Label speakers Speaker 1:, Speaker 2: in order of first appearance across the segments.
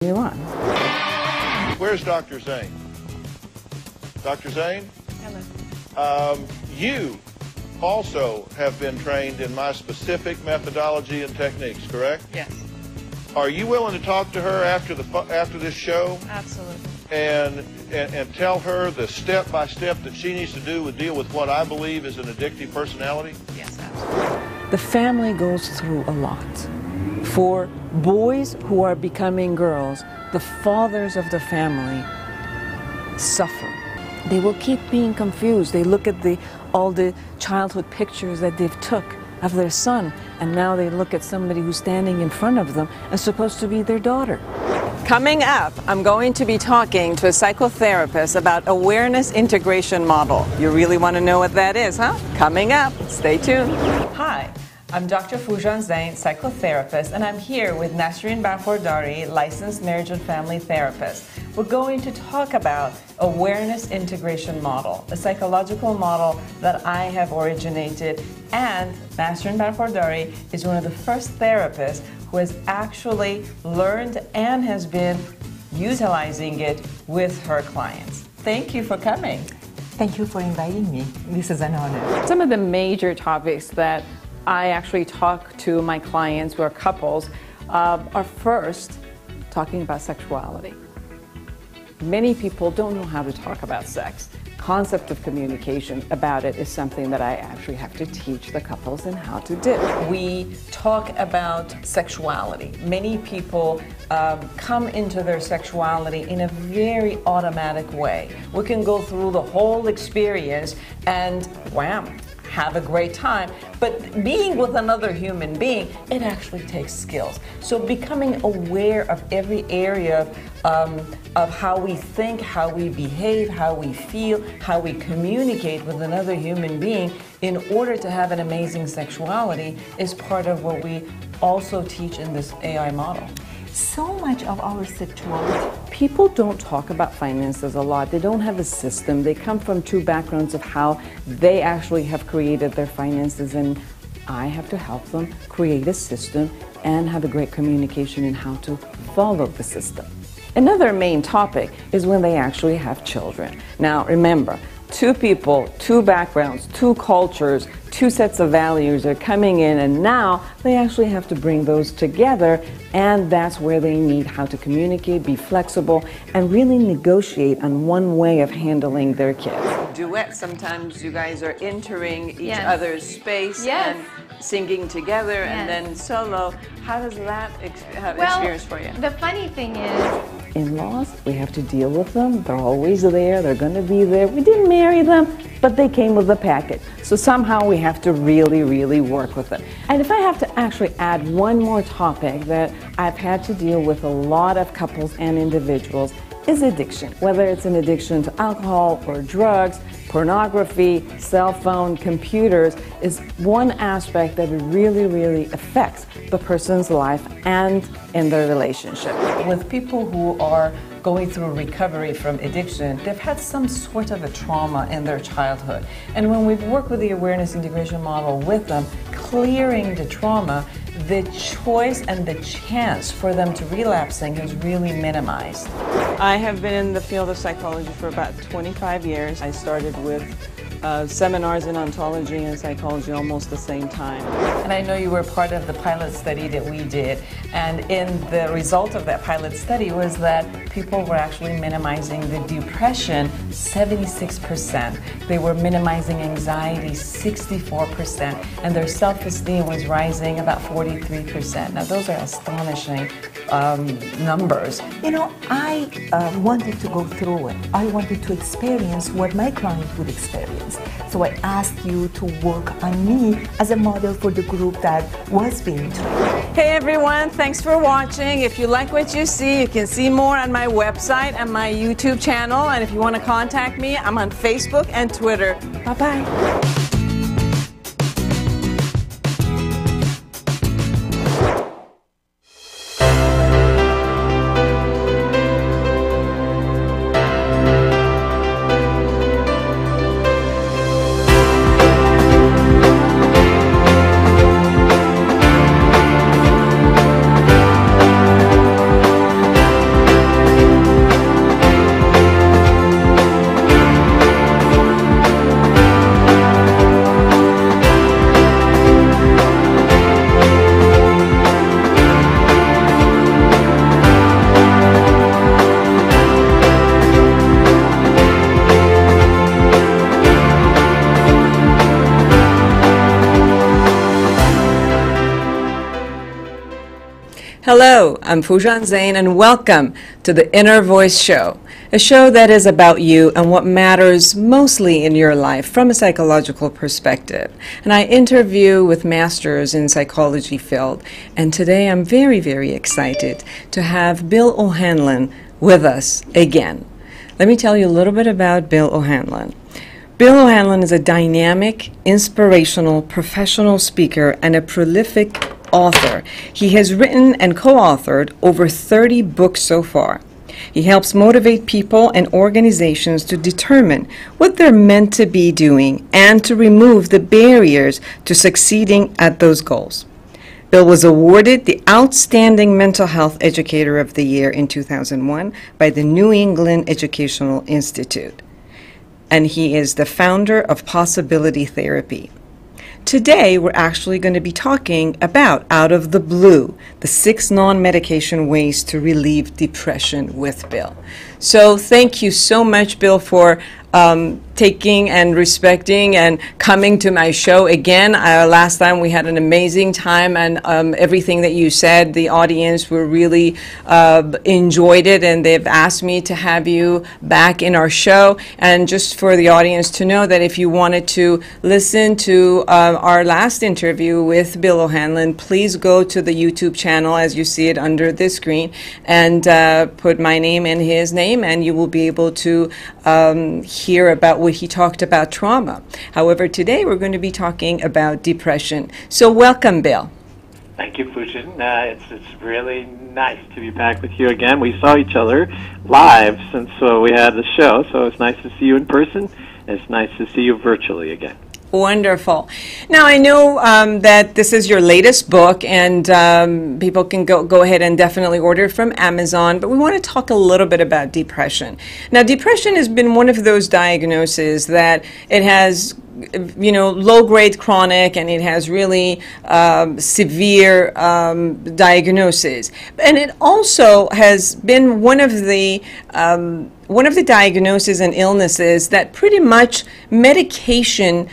Speaker 1: You're on.
Speaker 2: Where's Dr. Zeine? Dr. Zeine?
Speaker 3: Hello.
Speaker 2: You also have been trained in my specific methodology and techniques, correct?
Speaker 3: Yes.
Speaker 2: Are you willing to talk to her after this show
Speaker 3: Absolutely.
Speaker 2: and tell her the step-by-step that she needs to do to deal with what I believe is an addictive personality?
Speaker 3: Yes, absolutely.
Speaker 1: The family goes through a lot. For boys who are becoming girls, the fathers of the family suffer. They will keep being confused. They look at all the childhood pictures that they've took of their son, and now they look at somebody who's standing in front of them and supposed to be their daughter. Coming up, I'm going to be talking to a psychotherapist about awareness integration model. You really want to know what that is, huh? Coming up. Stay tuned. Hi. I'm Dr. Foojan Zeine, psychotherapist, and I'm here with Nasreen Bafordari, licensed marriage and family therapist. We're going to talk about awareness integration model, a psychological model that I have originated, and Nasreen Bafordari is one of the first therapists who has actually learned and has been utilizing it with her clients. Thank you for coming.
Speaker 4: Thank you for inviting me. This is an honor.
Speaker 1: Some of the major topics that I actually talk to my clients who are couples are first talking about sexuality. Many people don't know how to talk about sex. Concept of communication about it is something that I actually have to teach the couples in how to do. We talk about sexuality. Many people come into their sexuality in a very automatic way. We can go through the whole experience and wham, have a great time, but being with another human being, it actually takes skills. So becoming aware of every area of how we think, how we behave, how we feel, how we communicate with another human being in order to have an amazing sexuality is part of what we also teach in this AI model.
Speaker 4: So much of our sexuality.
Speaker 1: People don't talk about finances a lot. They don't have a system. They come from two backgrounds of how they actually have created their finances, and I have to help them create a system and have a great communication in how to follow the system. Another main topic is when they actually have children. Now remember, two people, two backgrounds, two cultures, two sets of values are coming in, and now they actually have to bring those together, and that's where they need how to communicate, be flexible, and really negotiate on one way of handling their kids. Duet, sometimes you guys are entering each other's space and singing together, and then solo. How does that experience for you?
Speaker 3: The funny thing is,
Speaker 1: in-laws, we have to deal with them. They're always there. They're going to be there. We didn't marry them, but they came with the package. So somehow we have to really, really work with them. And if I have to actually add one more topic that I've had to deal with a lot of couples and individuals is addiction. Whether it's an addiction to alcohol or drugs, pornography, cell phone, computers is one aspect that really, really affects the person's life and in their relationship. With people who are going through recovery from addiction, they've had some sort of a trauma in their childhood. And when we've worked with the awareness integration model with them, clearing the trauma, the choice and the chance for them to relapsing is really minimized. I have been in the field of psychology for about 25 years. I started with seminars in ontology and psychology almost the same time. And I know you were part of the pilot study that we did, and in the result of that pilot study was that people were actually minimizing the depression 76%. They were minimizing anxiety 64%, and their self-esteem was rising about 43%. Now those are astonishing numbers.
Speaker 4: You know, I wanted to go through it. I wanted to experience what my client would experience. So I asked you to work on me as a model for the group that was being trained.
Speaker 1: Hey everyone, thanks for watching. If you like what you see, you can see more on my website and my YouTube channel. And if you want to contact me, I'm on Facebook and Twitter. Bye-bye. Hello, I'm Foojan Zeine, and welcome to the Inner Voice Show, a show that is about you and what matters mostly in your life from a psychological perspective. And I interview with masters in psychology field, and today I'm very, very excited to have Bill O'Hanlon with us again. Let me tell you a little bit about Bill O'Hanlon. Bill O'Hanlon is a dynamic, inspirational, professional speaker and a prolific author. He has written and co-authored over 30 books so far. He helps motivate people and organizations to determine what they're meant to be doing and to remove the barriers to succeeding at those goals. Bill was awarded the Outstanding Mental Health Educator of the Year in 2001 by the New England Educational Institute. And he is the founder of Possibility Therapy. Today, we're actually going to be talking about, out of the blue, the 6 non-medication ways to relieve depression with Bill. So thank you so much, Bill, for taking and respecting and coming to my show again. Last time we had an amazing time, and everything that you said, the audience were really enjoyed it, and they've asked me to have you back in our show. And just for the audience to know that if you wanted to listen to our last interview with Bill O'Hanlon, please go to the YouTube channel as you see it under this screen and put my name and his name, and you will be able to hear about what he talked about trauma. However, today we're going to be talking about depression. So welcome, Bill.
Speaker 5: Thank you, Foojan. It's really nice to be back with you again. We saw each other live since we had the show, so it's nice to see you in person. It's nice to see you virtually again.
Speaker 1: Wonderful. Now, I know that this is your latest book, and people can go ahead and definitely order it from Amazon, but we want to talk a little bit about depression. Now, depression has been one of those diagnoses that it has, you know, low-grade chronic, and it has really severe diagnoses. And it also has been one of the diagnoses and illnesses that pretty much medication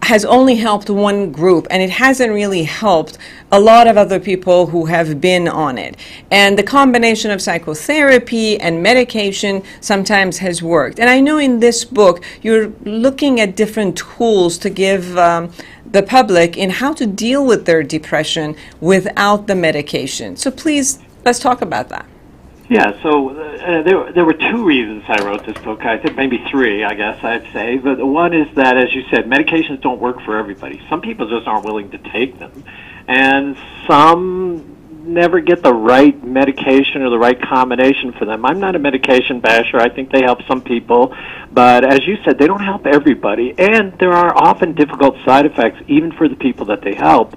Speaker 1: has only helped one group, and it hasn't really helped a lot of other people who have been on it. And the combination of psychotherapy and medication sometimes has worked. And I know in this book you're looking at different tools to give the public in how to deal with their depression without the medication. So please, let's talk about that.
Speaker 5: Yeah, so there were 2 reasons I wrote this book. I think maybe 3, I guess I'd say. But one is that, as you said, medications don't work for everybody. Some people just aren't willing to take them. And some never get the right medication or the right combination for them. I'm not a medication basher. I think they help some people. But as you said, they don't help everybody. And there are often difficult side effects, even for the people that they help.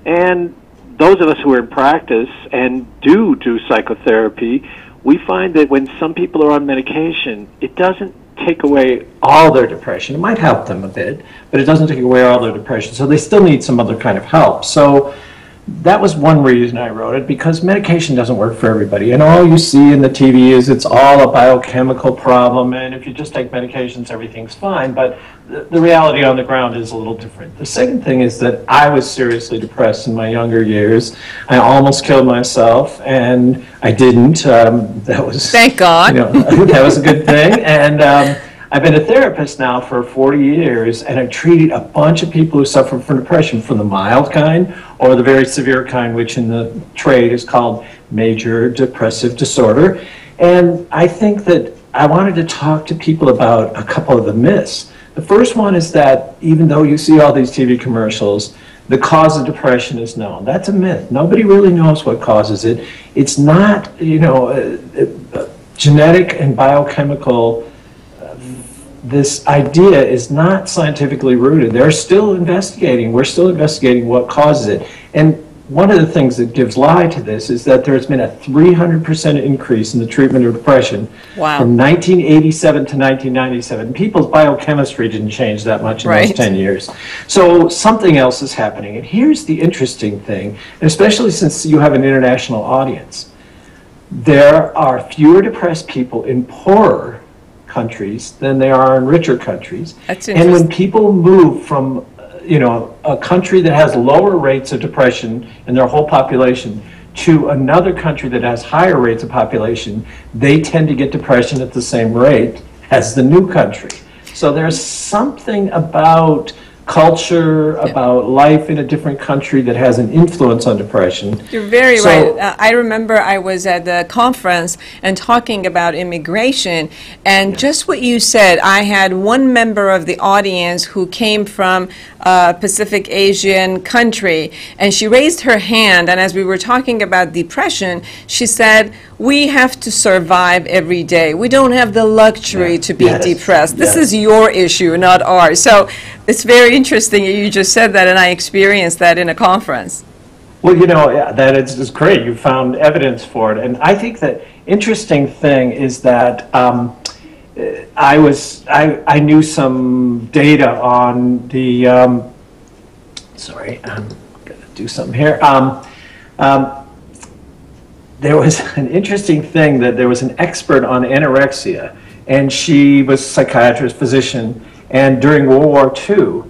Speaker 5: And those of us who are in practice and do psychotherapy, we find that when some people are on medication, it doesn't take away all their depression. It might help them a bit, but it doesn't take away all their depression. So they still need some other kind of help. So that was one reason I wrote it, because medication doesn't work for everybody. And all you see in the TV is it's all a biochemical problem, and if you just take medications, everything's fine. But the reality on the ground is a little different. The second thing is that I was seriously depressed in my younger years. I almost killed myself, and I didn't. That was,
Speaker 1: thank God.
Speaker 5: You know, that was a good thing. And I've been a therapist now for 40 years, and I've treated a bunch of people who suffer from depression, from the mild kind or the very severe kind, which in the trade is called major depressive disorder. And I think that I wanted to talk to people about a couple of the myths. The first one is that even though you see all these TV commercials, the cause of depression is known. That's a myth. Nobody really knows what causes it. It's not, you know, genetic and biochemical. This idea is not scientifically rooted. They're still investigating. We're still investigating what causes it. And one of the things that gives lie to this is that there's been a 300% increase in the treatment of depression from 1987 to 1997. People's biochemistry didn't change that much in those 10 years. So something else is happening. And here's the interesting thing, and especially since you have an international audience. There are fewer depressed people in poorer countries than there are in richer countries. And when people move from, you know, a country that has lower rates of depression in their whole population to another country that has higher rates of population, they tend to get depression at the same rate as the new country. So there's something about culture, about life in a different country that has an influence on depression.
Speaker 6: You're very right. I remember I was at the conference and talking about immigration, and just what you said, I had one member of the audience who came from a Pacific Asian country, and she raised her hand, and as we were talking about depression, she said, we have to survive every day. We don't have the luxury to be depressed. This is your issue, not ours. So it's very interesting you just said that, and I experienced that in a conference.
Speaker 5: Well, you know, that is great. You found evidence for it. And I think that interesting thing is that I knew some data on the, sorry, I'm going to do something here. There was an interesting thing that there was an expert on anorexia, and she was a psychiatrist, physician, and during World War II,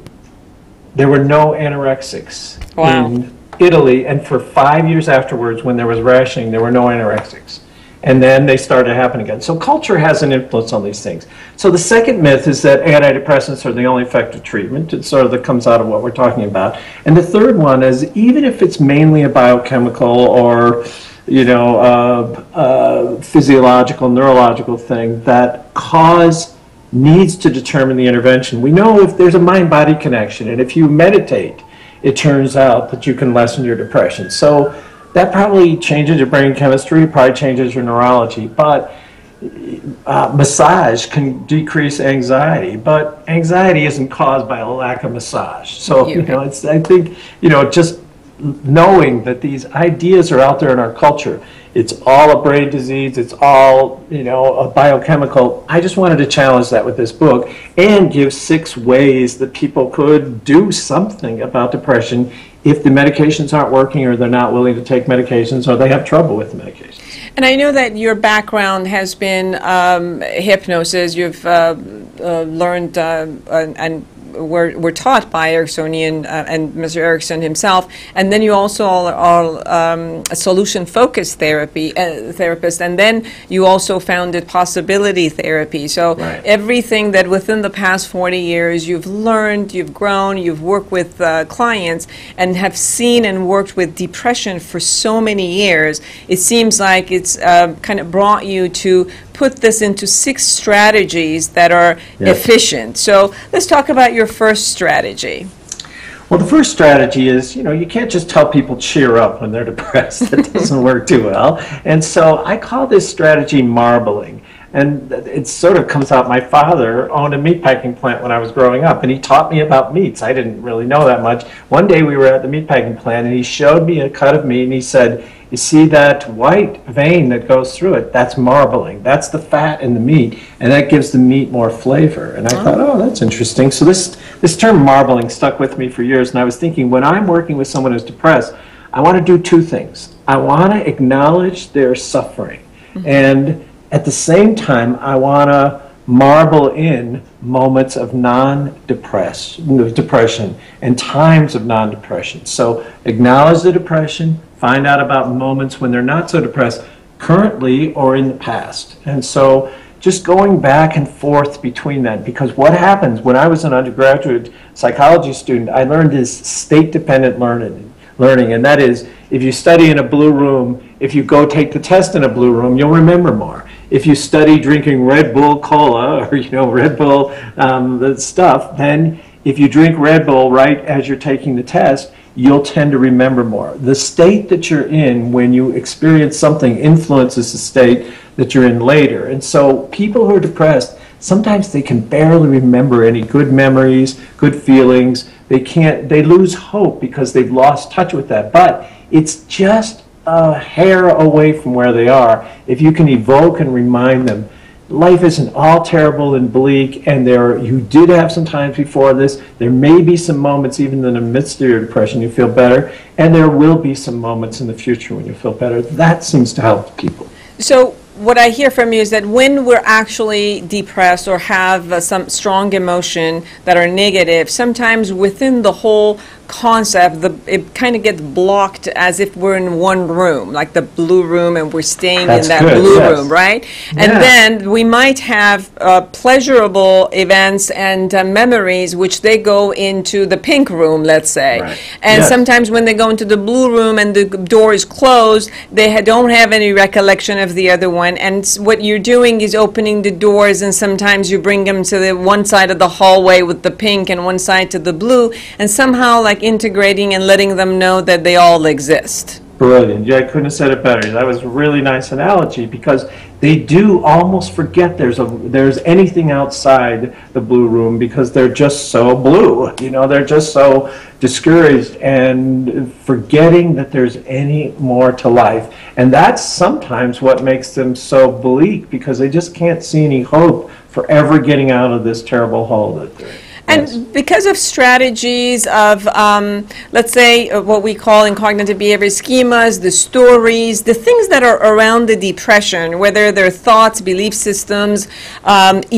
Speaker 5: there were no anorexics in Italy, and for 5 years afterwards, when there was rationing, there were no anorexics. And then they started to happen again. So culture has an influence on these things. So the second myth is that antidepressants are the only effective treatment. It sort of that comes out of what we're talking about. And the third one is, even if it's mainly a biochemical or physiological, neurological thing, that cause needs to determine the intervention. We know if there's a mind-body connection, and if you meditate, it turns out that you can lessen your depression. So that probably changes your brain chemistry, probably changes your neurology, but massage can decrease anxiety, but anxiety isn't caused by a lack of massage. So, I think, just knowing that these ideas are out there in our culture, it's all a brain disease, it's all, a biochemical. I just wanted to challenge that with this book and give 6 ways that people could do something about depression if the medications aren't working, or they're not willing to take medications, or they have trouble with the medications.
Speaker 6: And I know that your background has been hypnosis. You've learned and were taught by Ericksonian and Mr. Erickson himself, and then you also are a solution-focused therapist, and then you also founded Possibility Therapy. So everything that within the past 40 years you've learned, you've grown, you've worked with clients, and have seen and worked with depression for so many years, it seems like it's kind of brought you to put this into 6 strategies that are efficient. So let's talk about your first strategy.
Speaker 5: Well, the first strategy is, you can't just tell people cheer up when they're depressed. That doesn't work too well. And so I call this strategy marbling. And it sort of comes out, my father owned a meatpacking plant when I was growing up, and he taught me about meats. I didn't really know that much. One day we were at the meatpacking plant, and he showed me a cut of meat, and he said, you see that white vein that goes through it? That's marbling. That's the fat in the meat, and that gives the meat more flavor. And I thought, oh, that's interesting. So this term marbling stuck with me for years, and I was thinking, when I'm working with someone who's depressed, I want to do 2 things. I want to acknowledge their suffering, and at the same time, I want to marble in moments of depression and times of non-depression. So acknowledge the depression, find out about moments when they're not so depressed, currently or in the past. And so just going back and forth between that, because what happens when I was an undergraduate psychology student, I learned this state-dependent learning, and that is, if you study in a blue room, if you go take the test in a blue room, you'll remember more. If you study drinking Red Bull Cola or Red Bull the stuff, then if you drink Red Bull right as you're taking the test, you'll tend to remember more. The state that you're in when you experience something influences the state that you're in later. And so people who are depressed, sometimes they can barely remember any good memories, good feelings. They lose hope because they've lost touch with that. But it's just a hair away from where they are. If you can evoke and remind them, life isn't all terrible and bleak, and you did have some times before this. There may be some moments, even in the midst of your depression, you feel better, and there will be some moments in the future when you feel better. That seems to help people.
Speaker 6: So what I hear from you is that when we're actually depressed or have some strong emotion that are negative, sometimes within the whole concept, it kind of gets blocked as if we're in one room, like the blue room, and we're staying
Speaker 5: That's
Speaker 6: in that
Speaker 5: good,
Speaker 6: blue
Speaker 5: yes.
Speaker 6: room, right? And
Speaker 5: Yeah.
Speaker 6: then we might have pleasurable events and memories, which they go into the pink room, let's say.
Speaker 5: Right.
Speaker 6: And
Speaker 5: Yes.
Speaker 6: sometimes when they go into the blue room and the door is closed, they don't have any recollection of the other one. And what you're doing is opening the doors, and sometimes you bring them to the one side of the hallway with the pink and one side to the blue, and somehow like integrating and letting them know that they all exist.
Speaker 5: Brilliant. Yeah, I couldn't have said it better. That was a really nice analogy, because they do almost forget there's anything outside the blue room, because they're just so blue. You know, they're just so discouraged and forgetting that there's any more to life. And that's sometimes what makes them so bleak, because they just can't see any hope for ever getting out of this terrible hole that they're in.
Speaker 6: And
Speaker 5: Yes.
Speaker 6: because of strategies of, let's say, what we call in cognitive behavior schemas, the stories, the things that are around the depression, whether they're thoughts, belief systems,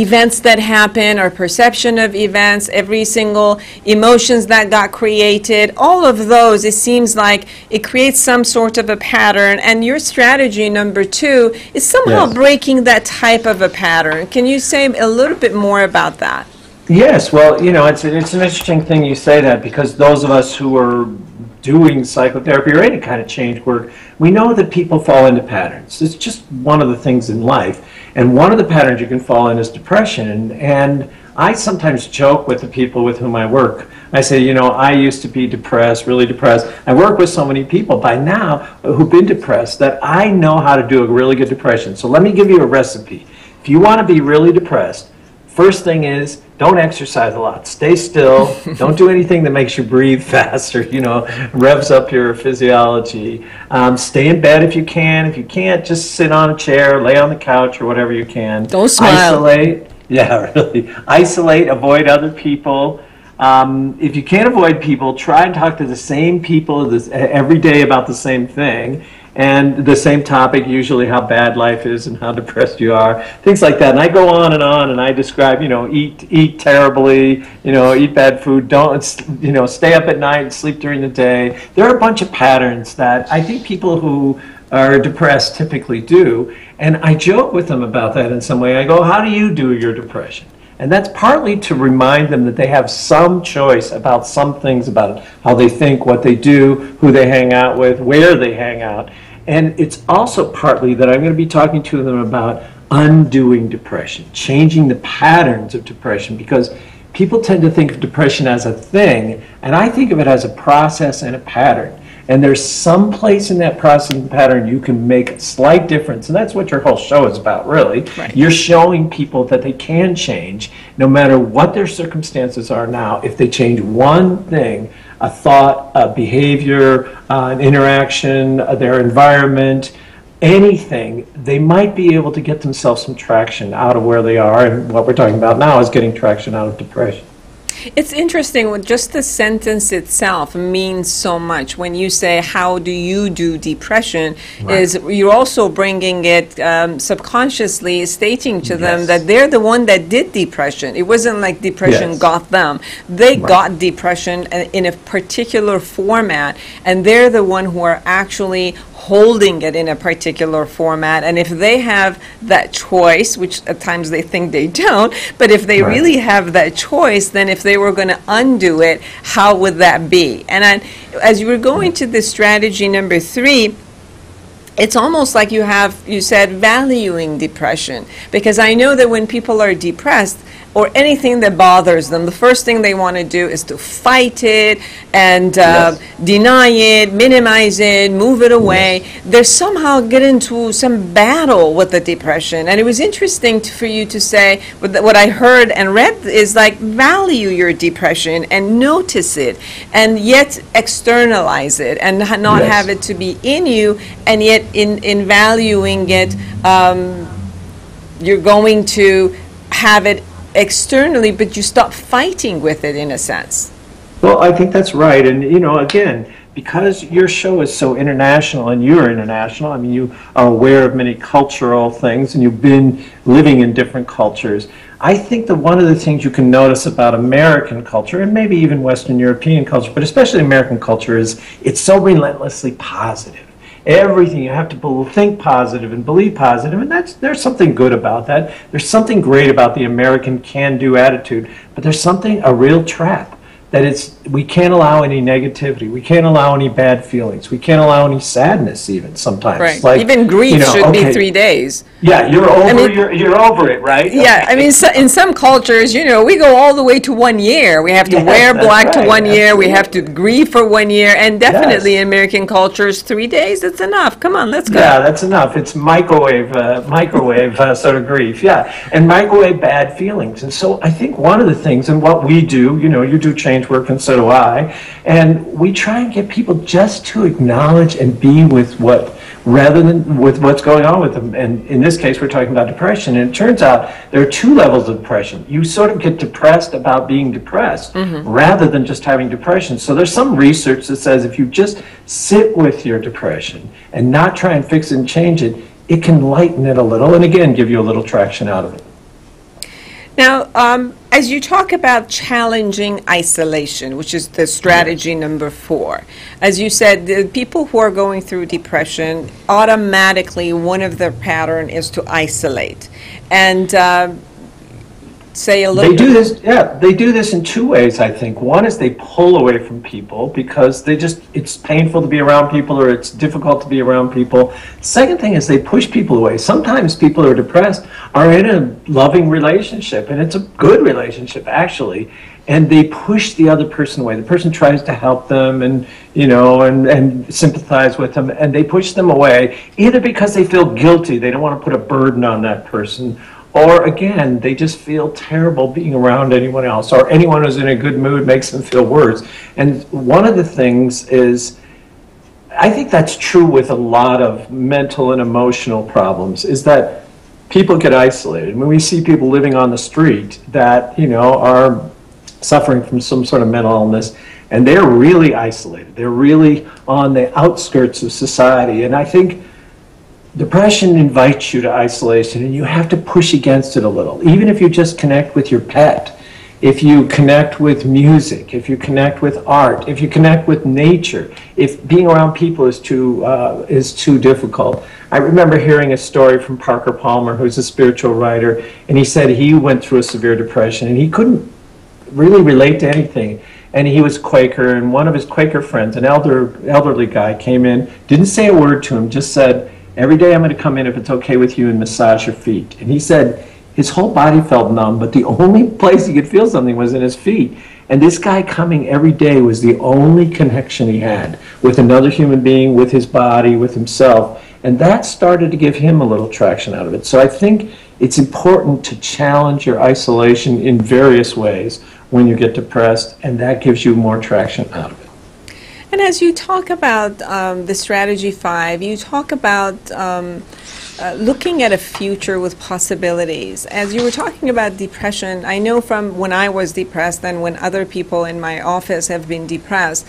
Speaker 6: events that happen, or perception of events, every single emotions that got created, all of those, it seems like it creates some sort of a pattern. And your strategy number 2 is somehow
Speaker 5: Yes.
Speaker 6: breaking that type of a pattern. Can you say a little bit more about that?
Speaker 5: Yes, well, you know, it's an interesting thing you say that, because those of us who are doing psychotherapy or any kind of change work, we know that people fall into patterns. It's just one of the things in life. And one of the patterns you can fall in is depression. And I sometimes joke with the people with whom I work. I say, you know, I used to be depressed, really depressed. I work with so many people by now who've been depressed that I know how to do a really good depression. So let me give you a recipe. If you want to be really depressed, first thing is, don't exercise a lot. Stay still. Don't do anything that makes you breathe faster, you know, revs up your physiology. Stay in bed if you can. If you can't, just sit on a chair, lay on the couch, or whatever you can.
Speaker 6: Don't smile.
Speaker 5: Isolate. Yeah, really. Isolate, avoid other people. If you can't avoid people, try and talk to the same people every day about the same thing. And the same topic, usually how bad life is and how depressed you are, things like that. And I go on, and I describe, you know, eat terribly, you know, eat bad food, don't, you know, stay up at night, sleep during the day. There are a bunch of patterns that I think people who are depressed typically do. And I joke with them about that in some way. I go, how do you do your depression? And that's partly to remind them that they have some choice about some things about it, how they think, what they do, who they hang out with, where they hang out. And it's also partly that I'm going to be talking to them about undoing depression, changing the patterns of depression, because people tend to think of depression as a thing, and I think of it as a process and a pattern. And there's some place in that process and pattern you can make a slight difference. And that's what your whole show is about, really.
Speaker 6: Right.
Speaker 5: You're showing people that they can change, no matter what their circumstances are now. If they change one thing, a thought, a behavior, an interaction, their environment, anything, they might be able to get themselves some traction out of where they are. And what we're talking about now is getting traction out of depression.
Speaker 6: It's interesting, with just the sentence itself means so much. When you say, how do you do depression,
Speaker 5: Right.
Speaker 6: is you're also bringing it subconsciously, stating to them
Speaker 5: Yes.
Speaker 6: that they're the one that did depression. It wasn't like depression
Speaker 5: Yes.
Speaker 6: got them. They
Speaker 5: Right.
Speaker 6: got depression in a particular format, and they're the one who are actually holding it in a particular format. And if they have that choice, which at times they think they don't, but if they
Speaker 5: Right.
Speaker 6: really have that choice, then if they were going to undo it, how would that be? And as you were going to this strategy number 3, it's almost like you said valuing depression, because I know that when people are depressed or anything that bothers them, the first thing they want to do is to fight it and
Speaker 5: Yes.
Speaker 6: deny it, minimize it, move it away. They somehow get into some battle with the depression. And it was interesting for you to say, what I heard and read is like, value your depression and notice it, and yet externalize it, and not
Speaker 5: Yes.
Speaker 6: have it to be in you, and yet in valuing it, you're going to have it externally, but you stop fighting with it in a sense.
Speaker 5: Well, I think that's right. And, you know, again, because your show is so international and you're international, I mean, you are aware of many cultural things and you've been living in different cultures. I think that one of the things you can notice about American culture, and maybe even Western European culture, but especially American culture, is it's so relentlessly positive. Everything, you have to think positive and believe positive, and there's something good about that. There's something great about the American can-do attitude, but there's a real trap. That we can't allow any negativity. We can't allow any bad feelings. We can't allow any sadness even sometimes.
Speaker 6: Right.
Speaker 5: Like,
Speaker 6: even grief should be 3 days.
Speaker 5: Yeah, you're over it, right?
Speaker 6: Yeah, I mean, in some cultures, we go all the way to 1 year. We have to wear black to 1 year. We have to grieve for 1 year. And definitely in American cultures, 3 days, it's enough. Come on, let's go.
Speaker 5: Yeah, that's enough. It's microwave sort of grief, yeah. And microwave bad feelings. And so I think one of the things, and what we do, you do change work and so do I, and we try and get people just to acknowledge and be with rather than with what's going on with them. And in this case, we're talking about depression. And it turns out there are 2 levels of depression. You sort of get depressed about being depressed rather than just having depression. So there's some research that says if you just sit with your depression and not try and fix it and change it, it can lighten it a little and again give you a little traction out of it.
Speaker 6: Now, as you talk about challenging isolation, which is the strategy number 4, as you said, the people who are going through depression, automatically one of their pattern is to isolate. And say a little
Speaker 5: bit. They do this in 2 ways, I think. One is they pull away from people because it's painful to be around people or it's difficult to be around people. Second thing is they push people away. Sometimes people who are depressed are in a loving relationship, and it's a good relationship, actually, and they push the other person away. The person tries to help them and sympathize with them, and they push them away, either because they feel guilty, they don't want to put a burden on that person, or again, they just feel terrible being around anyone else, or anyone who's in a good mood makes them feel worse. And one of the things is, I think that's true with a lot of mental and emotional problems, is that people get isolated. When we see people living on the street that, are suffering from some sort of mental illness, and they're really isolated. They're really on the outskirts of society. And I think depression invites you to isolation, and you have to push against it a little. Even if you just connect with your pet, if you connect with music, if you connect with art, if you connect with nature, if being around people is too difficult. I remember hearing a story from Parker Palmer, who's a spiritual writer, and he said he went through a severe depression, and he couldn't really relate to anything. And he was Quaker, and one of his Quaker friends, an elderly guy, came in, didn't say a word to him, just said, "Every day I'm going to come in if it's okay with you and massage your feet." And he said his whole body felt numb, but the only place he could feel something was in his feet. And this guy coming every day was the only connection he had with another human being, with his body, with himself. And that started to give him a little traction out of it. So I think it's important to challenge your isolation in various ways when you get depressed, and that gives you more traction out of it.
Speaker 6: And as you talk about the strategy 5, you talk about looking at a future with possibilities. As you were talking about depression, I know from when I was depressed and when other people in my office have been depressed,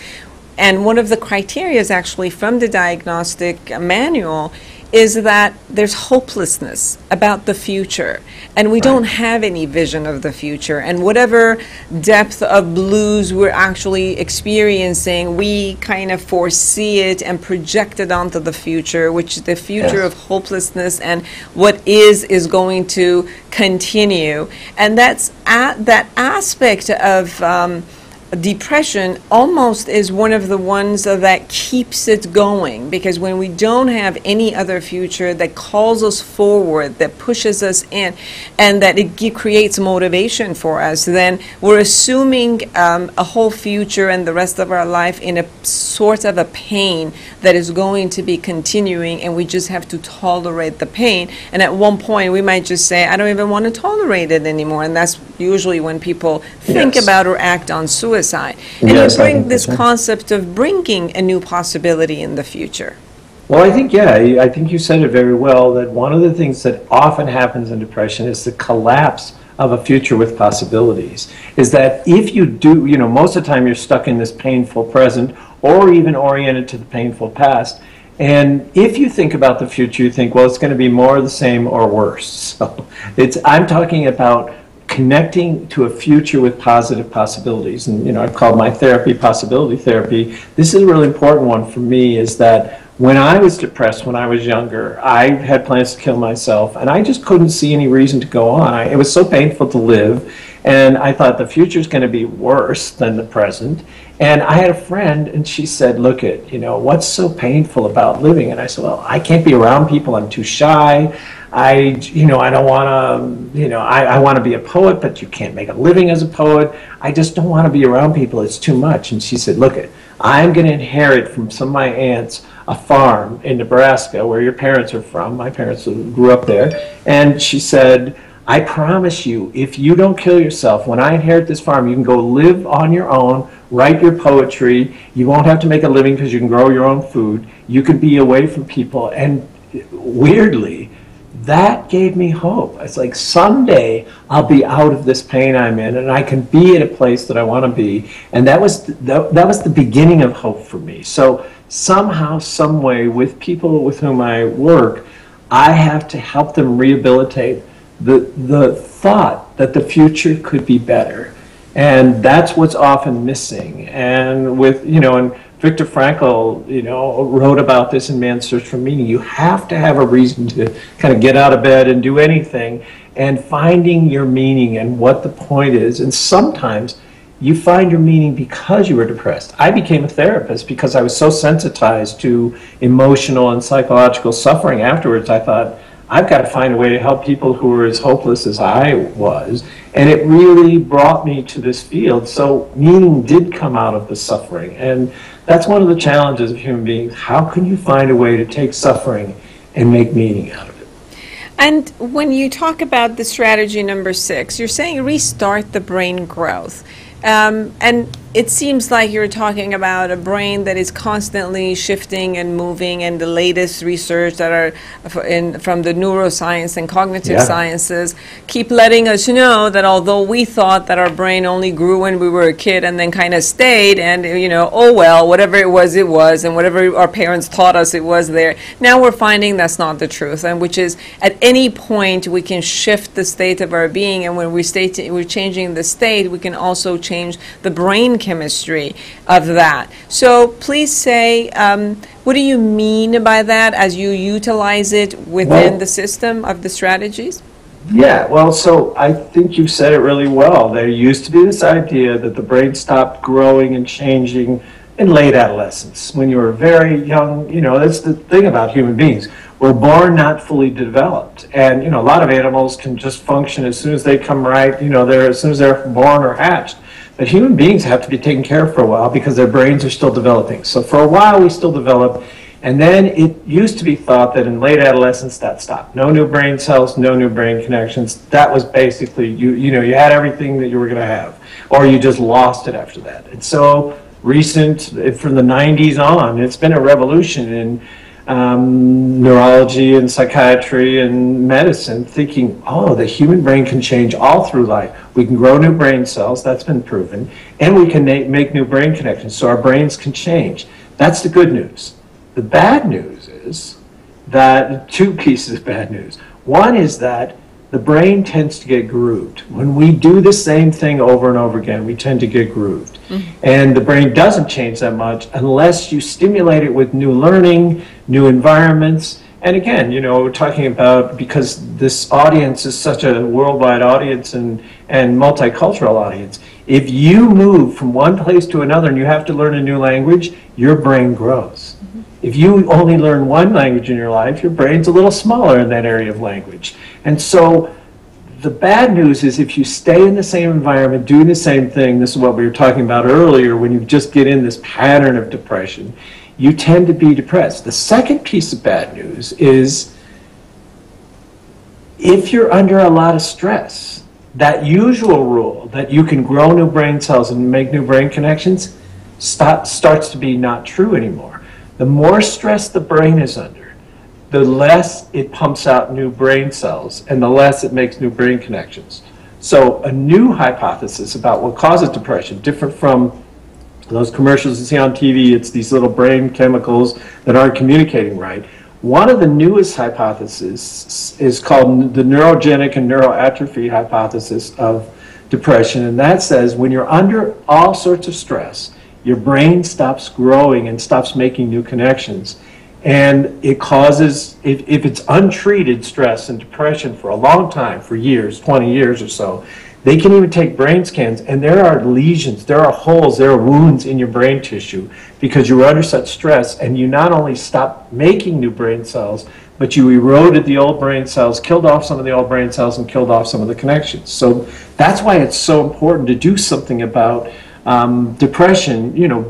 Speaker 6: and one of the criteria is actually from the diagnostic manual is that there's hopelessness about the future, and we don't have any vision of the future, and whatever depth of blues we're actually experiencing, we kind of foresee it and project it onto the future, which is the future of hopelessness, and what is going to continue. And that's that aspect of depression almost is one of the ones that keeps it going, because when we don't have any other future that calls us forward, that pushes us in, and that it creates motivation for us, then we're assuming a whole future and the rest of our life in a sort of a pain that is going to be continuing, and we just have to tolerate the pain. And at one point we might just say, I don't even want to tolerate it anymore, and that's usually when people think about or act on suicide. And you bring this concept of bringing a new possibility in the future.
Speaker 5: Well, I think you said it very well, that one of the things that often happens in depression is the collapse of a future with possibilities. Is that if you do, most of the time you're stuck in this painful present, or even oriented to the painful past. And if you think about the future, you think, well, it's going to be more of the same or worse. So I'm talking about connecting to a future with positive possibilities. And, you know, I've called my therapy possibility therapy. This is a really important one for me, is that when I was depressed when I was younger, I had plans to kill myself, and I just couldn't see any reason to go on. It was so painful to live, and I thought the future is going to be worse than the present. And I had a friend, and she said, look at, you know, what's so painful about living? And I said, well, I can't be around people. I'm too shy. I don't want to, I want to be a poet, but you can't make a living as a poet. I just don't want to be around people. It's too much. And she said, look, I'm going to inherit from some of my aunts a farm in Nebraska where your parents are from. My parents grew up there. And she said, I promise you, if you don't kill yourself, when I inherit this farm, you can go live on your own, write your poetry. You won't have to make a living because you can grow your own food. You could be away from people. And weirdly, that gave me hope. It's like, someday I'll be out of this pain I'm in, and I can be at a place that I want to be. And that was the beginning of hope for me. So somehow, some way, with people with whom I work, I have to help them rehabilitate the thought that the future could be better. And that's what's often missing. And with, and Viktor Frankl, wrote about this in Man's Search for Meaning. You have to have a reason to kind of get out of bed and do anything, and finding your meaning and what the point is. And sometimes you find your meaning because you were depressed. I became a therapist because I was so sensitized to emotional and psychological suffering afterwards. I thought, I've got to find a way to help people who are as hopeless as I was. And it really brought me to this field. So meaning did come out of the suffering. And that's one of the challenges of human beings. How can you find a way to take suffering and make meaning out of it?
Speaker 6: And when you talk about the strategy number 6, you're saying restart the brain growth. And it seems like you're talking about a brain that is constantly shifting and moving, and the latest research that are from the neuroscience and cognitive sciences keep letting us know that although we thought that our brain only grew when we were a kid and then kind of stayed, and oh well, whatever it was, and whatever our parents taught us, it was there. Now we're finding that's not the truth, and which is at any point we can shift the state of our being, and when we're changing the state, we can also change the brain chemistry of that. So please say, what do you mean by that as you utilize it within the system of the strategies?
Speaker 5: Yeah, well, so I think you said it really well. There used to be this idea that the brain stopped growing and changing in late adolescence. When you were very young, that's the thing about human beings. We're born not fully developed. And, a lot of animals can just function as soon as they come right, as soon as they're born or hatched. But human beings have to be taken care of for a while because their brains are still developing. So for a while we still develop, and then it used to be thought that in late adolescence that stopped. No new brain cells, no new brain connections. That was basically, you had everything that you were going to have, or you just lost it after that. And so from the 90s on, it's been a revolution in neurology and psychiatry and medicine, thinking, the human brain can change all through life. We can grow new brain cells, that's been proven, and we can make new brain connections, so our brains can change. That's the good news. The bad news is that, 2 pieces of bad news. One is that the brain tends to get grooved. When we do the same thing over and over again, we tend to get grooved. And the brain doesn't change that much unless you stimulate it with new learning, new environments. And again, we're talking about, because this audience is such a worldwide audience and multicultural audience, if you move from one place to another and you have to learn a new language, your brain grows. If you only learn one language in your life, your brain's a little smaller in that area of language. And so the bad news is if you stay in the same environment, doing the same thing, this is what we were talking about earlier, when you just get in this pattern of depression, you tend to be depressed. The second piece of bad news is if you're under a lot of stress, that usual rule that you can grow new brain cells and make new brain connections starts to be not true anymore. The more stress the brain is under, the less it pumps out new brain cells and the less it makes new brain connections. So a new hypothesis about what causes depression, different from Those commercials you see on TV, it's these little brain chemicals that aren't communicating right. One of the newest hypotheses is called the neurogenic and neuroatrophy hypothesis of depression, and that says when you're under all sorts of stress, your brain stops growing and stops making new connections. And it causes, if it's untreated stress and depression for a long time, for years, 20 years or so, they can even take brain scans, and there are lesions, there are holes, there are wounds in your brain tissue because you were under such stress, and you not only stopped making new brain cells, but you eroded the old brain cells, killed off some of the old brain cells, and killed off some of the connections. So that's why it's so important to do something about depression, you know,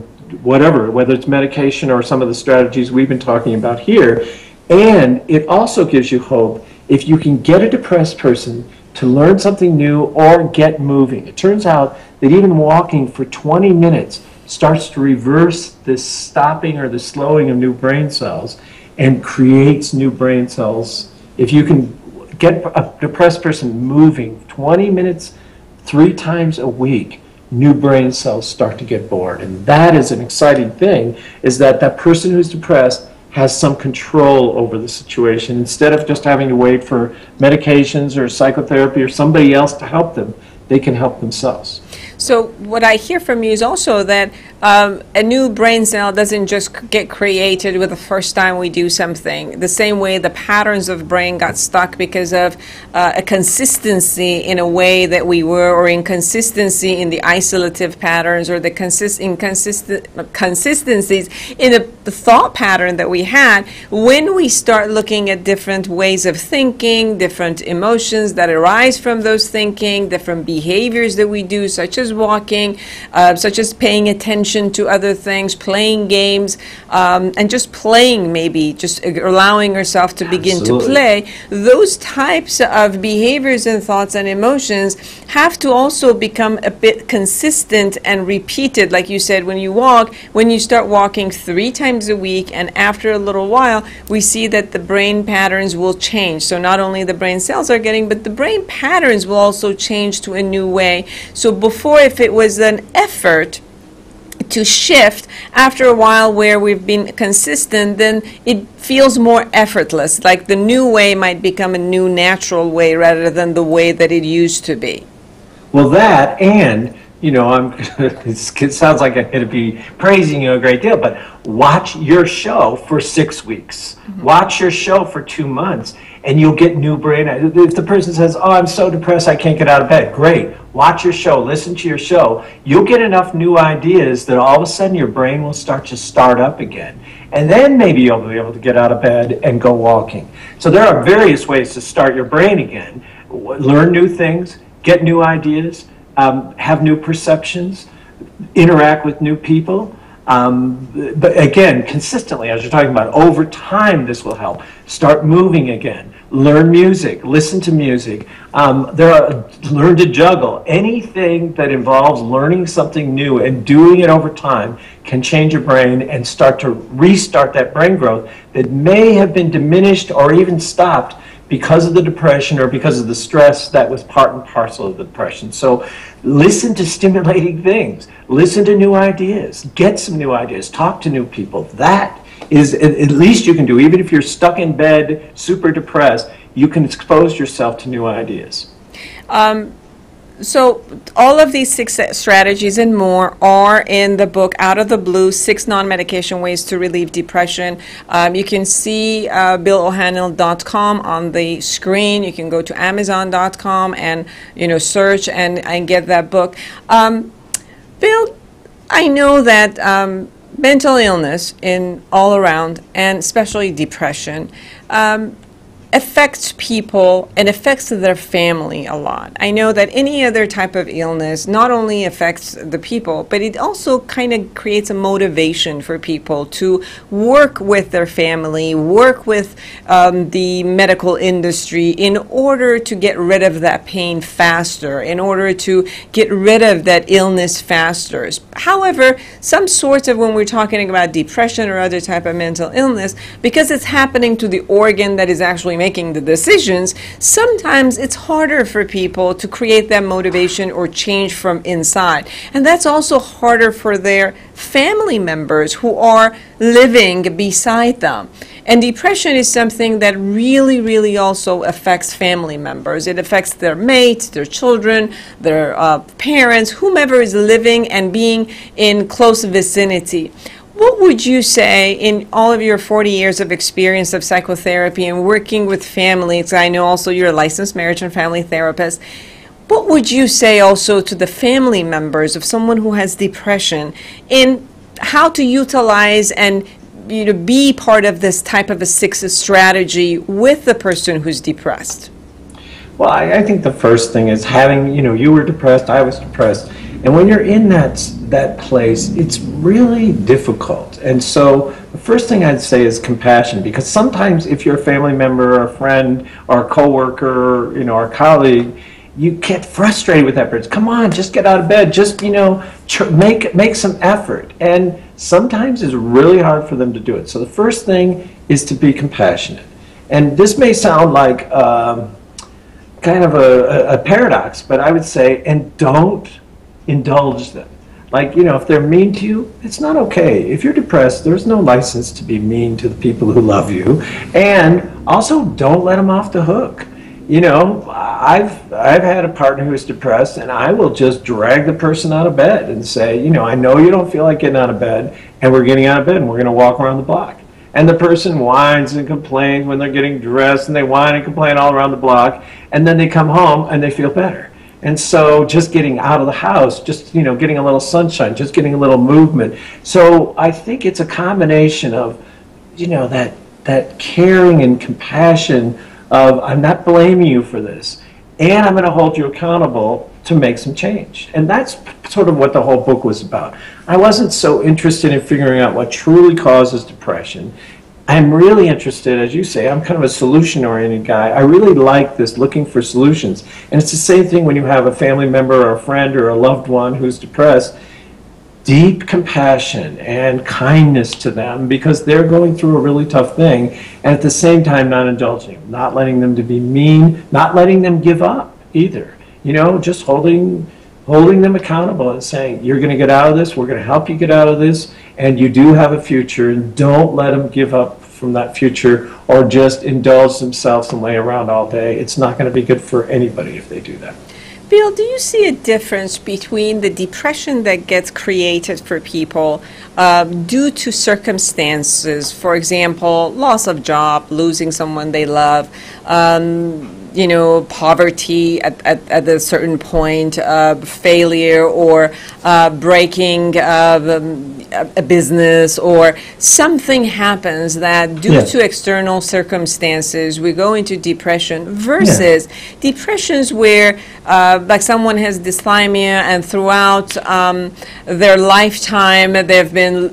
Speaker 5: whatever, whether it's medication or some of the strategies we've been talking about here. And it also gives you hope if you can get a depressed person to learn something new or get moving. It turns out that even walking for 20 minutes starts to reverse this stopping or the slowing of new brain cells and creates new brain cells. If you can get a depressed person moving 20 minutes 3 times a week, new brain cells start to get born. And that is an exciting thing, is that that person who's depressed has some control over the situation. Instead of just having to wait for medications or psychotherapy or somebody else to help them, they can help themselves.
Speaker 6: So what I hear from you is also that a new brain cell doesn't just get created with the first time we do something. The same way the patterns of brain got stuck because of a consistency in a way that we were, or inconsistency in the isolative patterns, or the consistencies in the thought pattern that we had. When we start looking at different ways of thinking, different emotions that arise from those thinking, different behaviors that we do, such as walking, such as paying attention to other things, playing games, and just playing, maybe just allowing ourselves to begin to play, those types of behaviors and thoughts and emotions have to also become a bit consistent and repeated. Like you said, when you start walking 3 times a week, and after a little while we see that the brain patterns will change. So not only the brain cells are getting, but the brain patterns will also change to a new way. So before, if it was an effort to shift, after a while where we've been consistent, then it feels more effortless, like the new way might become a new natural way rather than the way that it used to be.
Speaker 5: Well, that, and you know, it sounds like I'm going to be praising you a great deal, but watch your show for 6 weeks. Watch your show for 2 months, and you'll get new brain. If the person says, oh, I'm so depressed I can't get out of bed, great. Watch your show, listen to your show. You'll get enough new ideas that all of a sudden your brain will start to start up again. And then maybe you'll be able to get out of bed and go walking. So there are various ways to start your brain again. Learn new things, get new ideas, have new perceptions, interact with new people. But again, consistently, as you're talking about, over time this will help. Start moving again. Learn music. Listen to music. Learn to juggle. Anything that involves learning something new and doing it over time can change your brain and start to restart that brain growth that may have been diminished or even stopped because of the depression or because of the stress that was part and parcel of the depression. So listen to stimulating things. Listen to new ideas. Get some new ideas. Talk to new people. That is at least you can do. Even if you're stuck in bed, super depressed, you can expose yourself to new ideas.
Speaker 6: So all of these 6 strategies and more are in the book Out of the Blue, 6 Non-Medication Ways to Relieve Depression. You can see BillO'Hanlon.com on the screen. You can go to Amazon.com and search and get that book. Bill, I know that mental illness in all around, and especially depression, affects people and affects their family a lot. I know that any other type of illness not only affects the people, but it also kind of creates a motivation for people to work with their family, work with the medical industry in order to get rid of that pain faster, in order to get rid of that illness faster. However, some sorts of, when we're talking about depression or other type of mental illness, because it's happening to the organ that is actually making the decisions, sometimes it's harder for people to create that motivation or change from inside. And that's also harder for their family members who are living beside them. And depression is something that really, really also affects family members. It affects their mates, their children, their parents, whomever is living and being in close vicinity. What would you say in all of your 40 years of experience of psychotherapy and working with families? I know also you're a licensed marriage and family therapist. What would you say also to the family members of someone who has depression in how to utilize and be part of this type of a success strategy with the person who's depressed?
Speaker 5: Well, I think the first thing is having, you were depressed, I was depressed. And when you're in that place, it's really difficult. And so the first thing I'd say is compassion, because sometimes if you're a family member or a friend or a coworker, or a colleague, you get frustrated with that person. Come on, just get out of bed. Just, make some effort. And sometimes it's really hard for them to do it. So the first thing is to be compassionate. And this may sound like kind of a paradox, but I would say, and don't indulge them. Like, if they're mean to you, it's not okay. If you're depressed, there's no license to be mean to the people who love you. And also, don't let them off the hook. I've had a partner who's depressed, and I will just drag the person out of bed and say, I know you don't feel like getting out of bed, and we're getting out of bed, and we're going to walk around the block. And the person whines and complains when they're getting dressed, and they whine and complain all around the block, and then they come home and they feel better. And so just getting out of the house, just, getting a little sunshine, just getting a little movement. So I think it's a combination of, that caring and compassion of, I'm not blaming you for this, and I'm going to hold you accountable to make some change. And that's sort of what the whole book was about. I wasn't so interested in figuring out what truly causes depression. I'm really interested, as you say, I'm kind of a solution-oriented guy. I really like this, looking for solutions. And it's the same thing when you have a family member or a friend or a loved one who's depressed. Deep compassion and kindness to them because they're going through a really tough thing, and at the same time not indulging, not letting them to be mean, not letting them give up either. Just holding them accountable and saying, you're going to get out of this, we're going to help you get out of this, and you do have a future, and don't let them give up from that future or just indulge themselves and lay around all day. It's not going to be good for anybody if they do that.
Speaker 6: Bill, do you see a difference between the depression that gets created for people due to circumstances, for example, loss of job, losing someone they love, poverty at a certain point, failure or breaking a business, or something happens that due to external circumstances we go into depression, versus depressions where like someone has dysthymia and throughout their lifetime they've been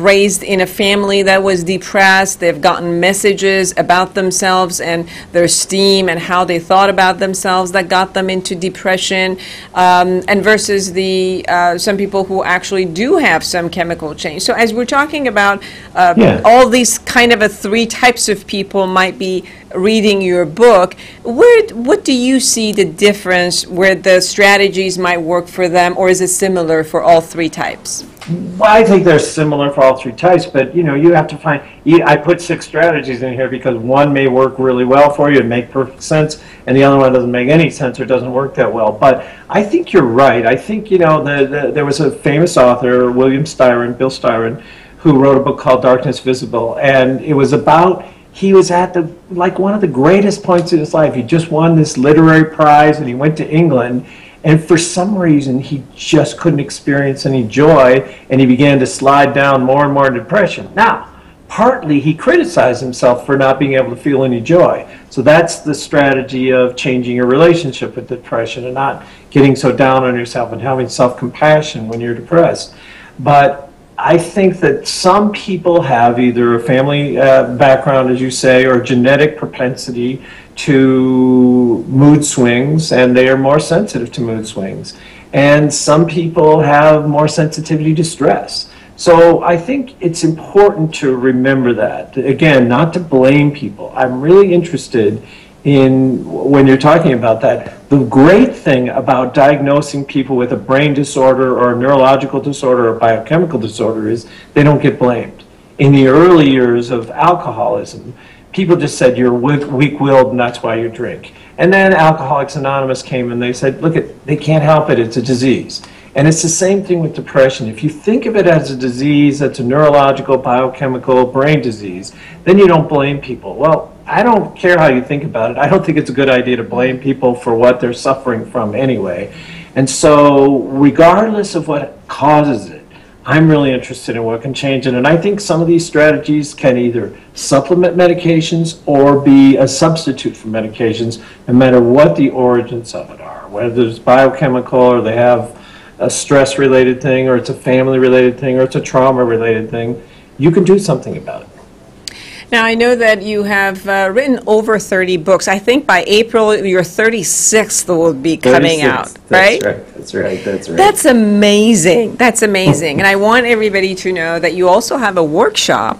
Speaker 6: raised in a family that was depressed, they've gotten messages about themselves and their esteem and how they thought about themselves that got them into depression, and versus the some people who actually do have some chemical change. So as we're talking about all these kind of three types of people might be reading your book, what do you see the difference where the strategies might work for them, or is it similar for all three types?
Speaker 5: Well, I think they're similar for all three types, but you have to find, I put 6 strategies in here because one may work really well for you and make perfect sense, and the other one doesn't make any sense or doesn't work that well. But I think you're right. I think, there was a famous author, Bill Styron, who wrote a book called Darkness Visible, and it was about, he was at one of the greatest points in his life. He just won this literary prize and he went to England, and for some reason he just couldn't experience any joy, and he began to slide down more and more in depression. Now, partly he criticized himself for not being able to feel any joy. So that's the strategy of changing your relationship with depression and not getting so down on yourself and having self-compassion when you're depressed. But I think that some people have either a family background, as you say, or genetic propensity to mood swings, and they are more sensitive to mood swings. And some people have more sensitivity to stress. So I think it's important to remember that. Again, not to blame people. I'm really interested in, when you're talking about that, the great thing about diagnosing people with a brain disorder or a neurological disorder or biochemical disorder is they don't get blamed. In the early years of alcoholism, people just said you're weak-willed and that's why you drink. And then Alcoholics Anonymous came and they said, look, they can't help it, it's a disease. And it's the same thing with depression. If you think of it as a disease that's a neurological, biochemical, brain disease, then you don't blame people. Well, I don't care how you think about it. I don't think it's a good idea to blame people for what they're suffering from anyway. And so regardless of what causes it, I'm really interested in what can change it. And I think some of these strategies can either supplement medications or be a substitute for medications, no matter what the origins of it are, whether it's biochemical or they have a stress-related thing, or it's a family-related thing, or it's a trauma-related thing. You can do something about it.
Speaker 6: Now, I know that you have written over 30 books. I think by April, your 36th will be coming out, right?
Speaker 5: That's right.
Speaker 6: That's amazing. That's amazing. And I want everybody to know that you also have a workshop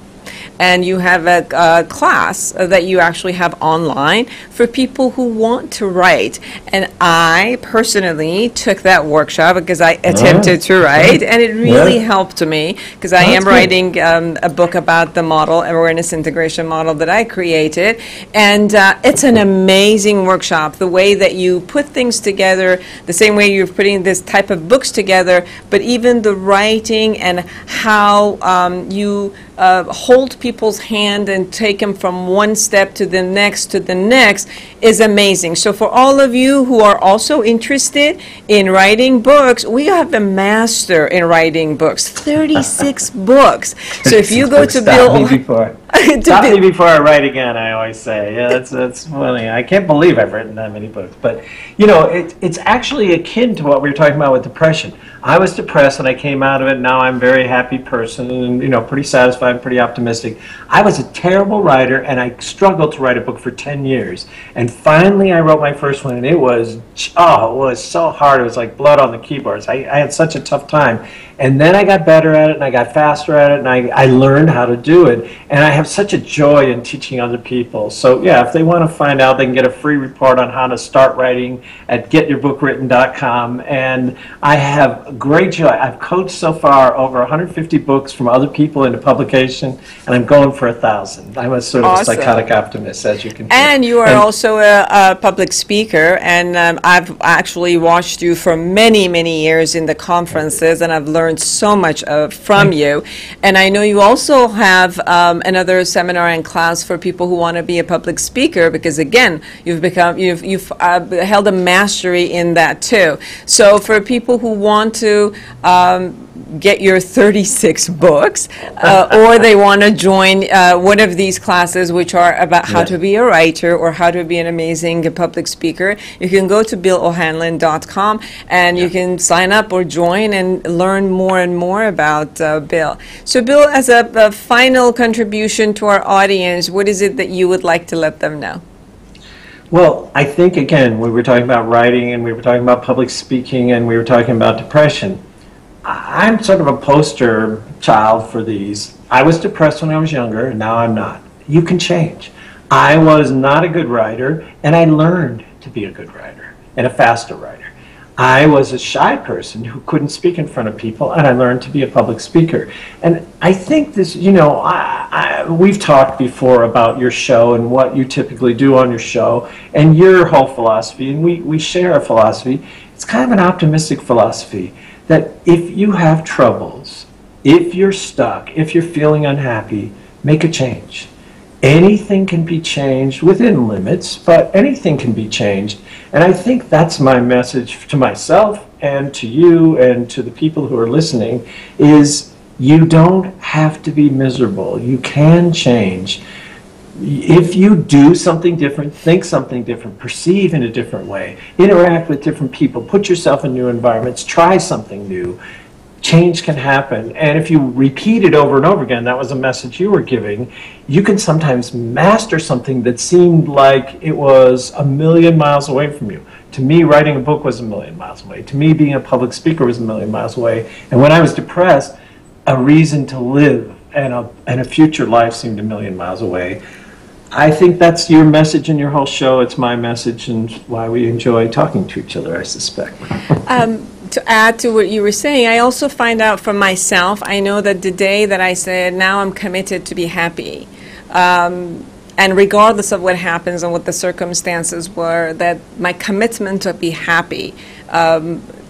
Speaker 6: and you have a class that you actually have online for people who want to write. And I personally took that workshop because I attempted to write, and it really helped me because I am writing a book about the model, awareness integration model that I created. And it's an amazing workshop, the way that you put things together, the same way you're putting this type of books together, but even the writing and how you hold people's hand and take them from one step to the next is amazing. So for all of you who are also interested in writing books, we have a master in writing books, 36 books. So if you go to Bill...
Speaker 5: Stop me before I write again, I always say. Yeah, that's funny. I can't believe I've written that many books. But, you know, it's actually akin to what we were talking about with depression. I was depressed and I came out of it. Now I'm a very happy person and, you know, pretty satisfied, pretty optimistic. I was a terrible writer and I struggled to write a book for 10 years. And finally I wrote my first one, and it was so hard. It was like blood on the keyboards. I had such a tough time. And then I got better at it, and I got faster at it, and I learned how to do it. And I have such a joy in teaching other people. So yeah, if they want to find out, they can get a free report on how to start writing at getyourbookwritten.com. And I have great joy. I've coached so far over 150 books from other people into publication, and I'm going for 1,000. I'm a sort of psychotic optimist, as you can see.
Speaker 6: And you are also a public speaker, and I've actually watched you for many, many years in the conferences, and I've learned so much from you. And I know you also have another seminar and class for people who want to be a public speaker, because again, you've held a mastery in that too. So for people who want to get your 36 books, or they want to join one of these classes which are about how to be a writer or how to be an amazing public speaker, you can go to BillO'Hanlon.com and you can sign up or join and learn more and more about Bill. So Bill, as a final contribution to our audience, what is it that you would like to let them know?
Speaker 5: Well, I think, again, we were talking about writing and we were talking about public speaking and we were talking about depression. I'm sort of a poster child for these. I was depressed when I was younger, and now I'm not. You can change. I was not a good writer, and I learned to be a good writer and a faster writer. I was a shy person who couldn't speak in front of people, and I learned to be a public speaker. And I think this, you know, we've talked before about your show and what you typically do on your show and your whole philosophy, and we share a philosophy. It's kind of an optimistic philosophy that if you have troubles, if you're stuck, if you're feeling unhappy, make a change. Anything can be changed within limits, but anything can be changed. And I think that's my message to myself and to you and to the people who are listening, is you don't have to be miserable. You can change. If you do something different, think something different, perceive in a different way, interact with different people, put yourself in new environments, try something new, change can happen. And if you repeat it over and over again, that was a message you were giving, you can sometimes master something that seemed like it was a million miles away from you. To me, writing a book was a million miles away. To me, being a public speaker was a million miles away. And when I was depressed, a reason to live, and a future life seemed a million miles away. I think that's your message in your whole show. It's my message, and why we enjoy talking to each other, I suspect.
Speaker 6: To add to what you were saying, I also find out for myself, I know that the day that I said, now I'm committed to be happy, and regardless of what happens and what the circumstances were, that my commitment to be happy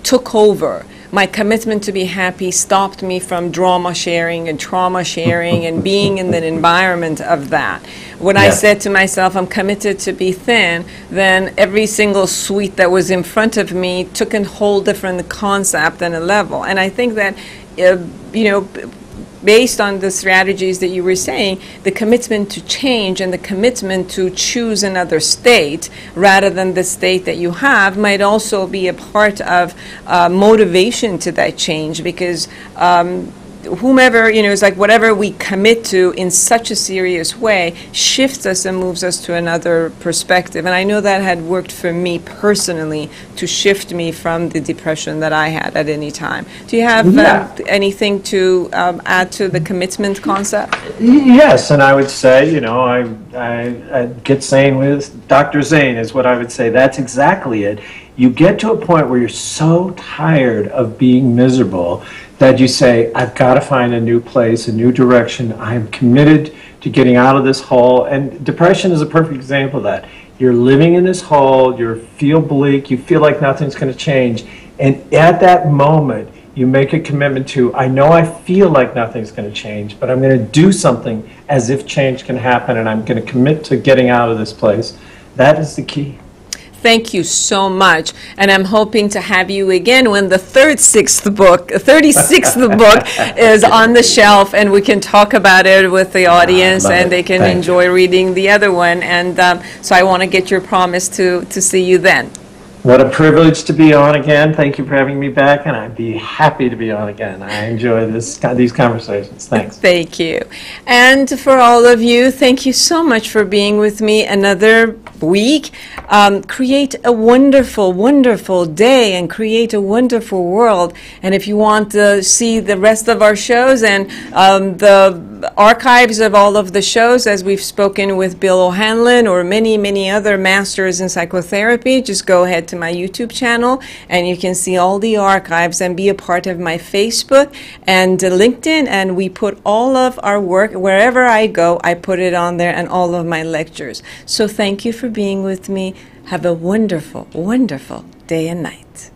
Speaker 6: took over. My commitment to be happy stopped me from drama sharing and trauma sharing and being in the environment of that. When I said to myself, I'm committed to be thin, then every single sweet that was in front of me took a whole different concept and a level. And I think that, you know, based on the strategies that you were saying, the commitment to change and the commitment to choose another state rather than the state that you have might also be a part of motivation to that change, because whomever, you know, it's like whatever we commit to in such a serious way shifts us and moves us to another perspective. And I know that had worked for me personally to shift me from the depression that I had at any time. Do you have anything to add to the commitment concept?
Speaker 5: Yes, and I would say, you know, I get sane with Dr. Zeine is what I would say. That's exactly it. You get to a point where you're so tired of being miserable that you say, I've got to find a new place, a new direction. I'm committed to getting out of this hole. And depression is a perfect example of that. You're living in this hole, you feel bleak, you feel like nothing's going to change. And at that moment, you make a commitment to, I know I feel like nothing's going to change, but I'm going to do something as if change can happen, and I'm going to commit to getting out of this place. That is the key.
Speaker 6: Thank you so much, and I'm hoping to have you again when the 36th book is on the shelf, and we can talk about it with the audience, and they can enjoy reading the other one. And so I want to get your promise to see you then.
Speaker 5: What a privilege to be on again. Thank you for having me back, and I'd be happy to be on again. I enjoy these conversations. Thanks.
Speaker 6: Thank you. And for all of you, thank you so much for being with me another week. Create a wonderful, wonderful day and create a wonderful world. And if you want to see the rest of our shows and the archives of all of the shows, as we've spoken with Bill O'Hanlon or many, many other masters in psychotherapy, just go ahead to my YouTube channel and you can see all the archives and be a part of my Facebook and LinkedIn. And we put all of our work, wherever I go, I put it on there, and all of my lectures. So thank you for being with me. Have a wonderful, wonderful day and night.